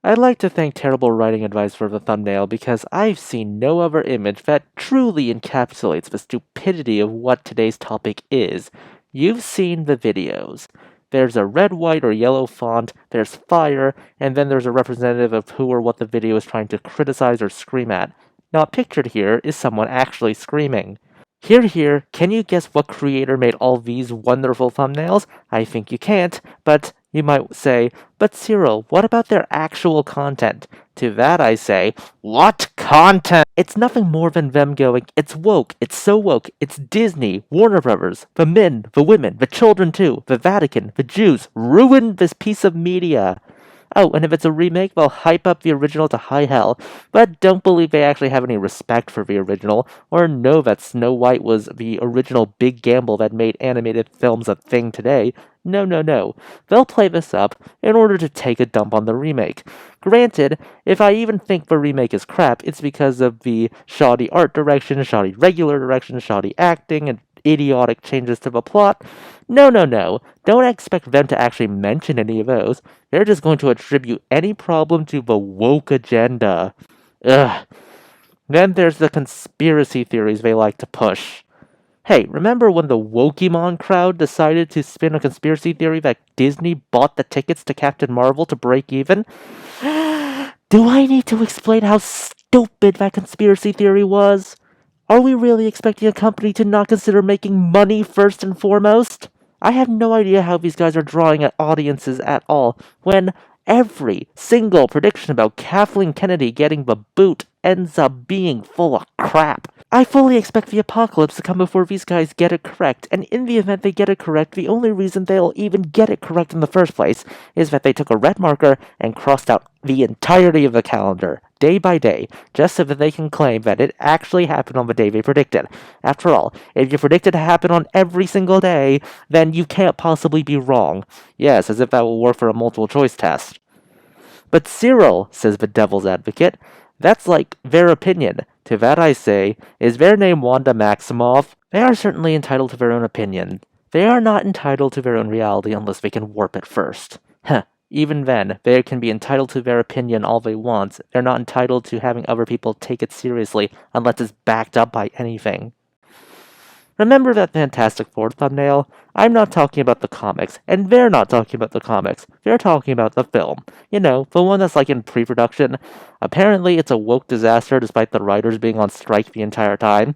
I'd like to thank Terrible Writing Advice for the thumbnail because I've seen no other image that truly encapsulates the stupidity of what today's topic is. You've seen the videos. There's a red, white, or yellow font, there's fire, and then there's a representative of who or what the video is trying to criticize or scream at. Not pictured here is someone actually screaming. Here, can you guess what creator made all these wonderful thumbnails? I think you can't, but you might say, but Cyril, what about their actual content? To that I say, what content? It's nothing more than them going, it's woke, it's so woke, it's Disney, Warner Brothers, the men, the women, the children too, the Vatican, the Jews, ruined this piece of media. Oh, and if it's a remake, they'll hype up the original to high hell, but don't believe they actually have any respect for the original, or know that Snow White was the original big gamble that made animated films a thing today. No. They'll play this up in order to take a dump on the remake. Granted, if I even think the remake is crap, it's because of the shoddy art direction, shoddy regular direction, shoddy acting, and idiotic changes to the plot. No. Don't expect them to actually mention any of those. They're just going to attribute any problem to the woke agenda. Ugh. Then there's the conspiracy theories they like to push. Hey, remember when the Wokemon crowd decided to spin a conspiracy theory that Disney bought the tickets to Captain Marvel to break even? Do I need to explain how stupid that conspiracy theory was? Are we really expecting a company to not consider making money first and foremost? I have no idea how these guys are drawing at audiences at all, when every single prediction about Kathleen Kennedy getting the boot ends up being full of crap. I fully expect the apocalypse to come before these guys get it correct, and in the event they get it correct, the only reason they'll even get it correct in the first place is that they took a red marker and crossed out the entirety of the calendar, day by day, just so that they can claim that it actually happened on the day they predicted. After all, if you predict it to happen on every single day, then you can't possibly be wrong. Yes, as if that will work for a multiple choice test. But Cyril, says the devil's advocate, that's like their opinion. To that I say, is their name Wanda Maximoff? They are certainly entitled to their own opinion. They are not entitled to their own reality unless they can warp it first. Even then, they can be entitled to their opinion all they want. They're not entitled to having other people take it seriously unless it's backed up by anything. Remember that Fantastic Four thumbnail? I'm not talking about the comics, and they're not talking about the comics. They're talking about the film. You know, the one that's like in pre-production. Apparently, it's a woke disaster despite the writers being on strike the entire time.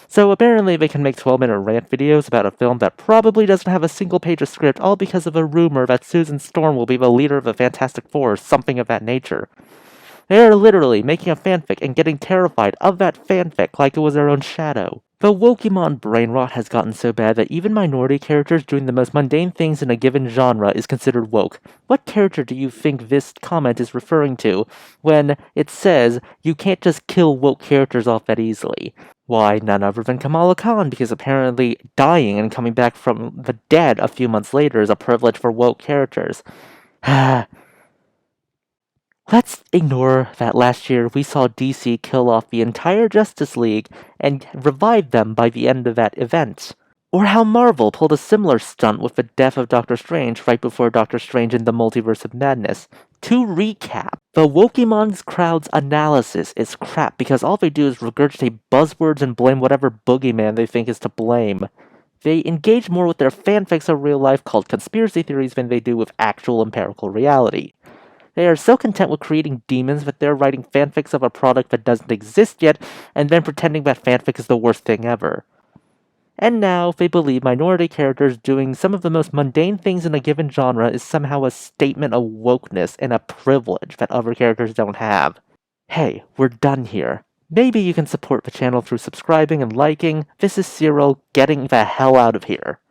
So apparently they can make 12-minute rant videos about a film that probably doesn't have a single page of script, all because of a rumor that Susan Storm will be the leader of the Fantastic Four or something of that nature. They are literally making a fanfic and getting terrified of that fanfic like it was their own shadow. The Wokemon brain rot has gotten so bad that even minority characters doing the most mundane things in a given genre is considered woke. What character do you think this comment is referring to when it says you can't just kill woke characters off that easily? Why, none other than Kamala Khan, because apparently dying and coming back from the dead a few months later is a privilege for woke characters. Let's ignore that last year we saw DC kill off the entire Justice League and revive them by the end of that event. Or how Marvel pulled a similar stunt with the death of Doctor Strange right before Doctor Strange in the Multiverse of Madness. To recap, the Wokemon's crowd's analysis is crap because all they do is regurgitate buzzwords and blame whatever boogeyman they think is to blame. They engage more with their fanfics of real life called conspiracy theories than they do with actual empirical reality. They are so content with creating demons that they're writing fanfics of a product that doesn't exist yet, and then pretending that fanfic is the worst thing ever. And now, they believe minority characters doing some of the most mundane things in a given genre is somehow a statement of wokeness and a privilege that other characters don't have. Hey, we're done here. Maybe you can support the channel through subscribing and liking. This is Cyril getting the hell out of here.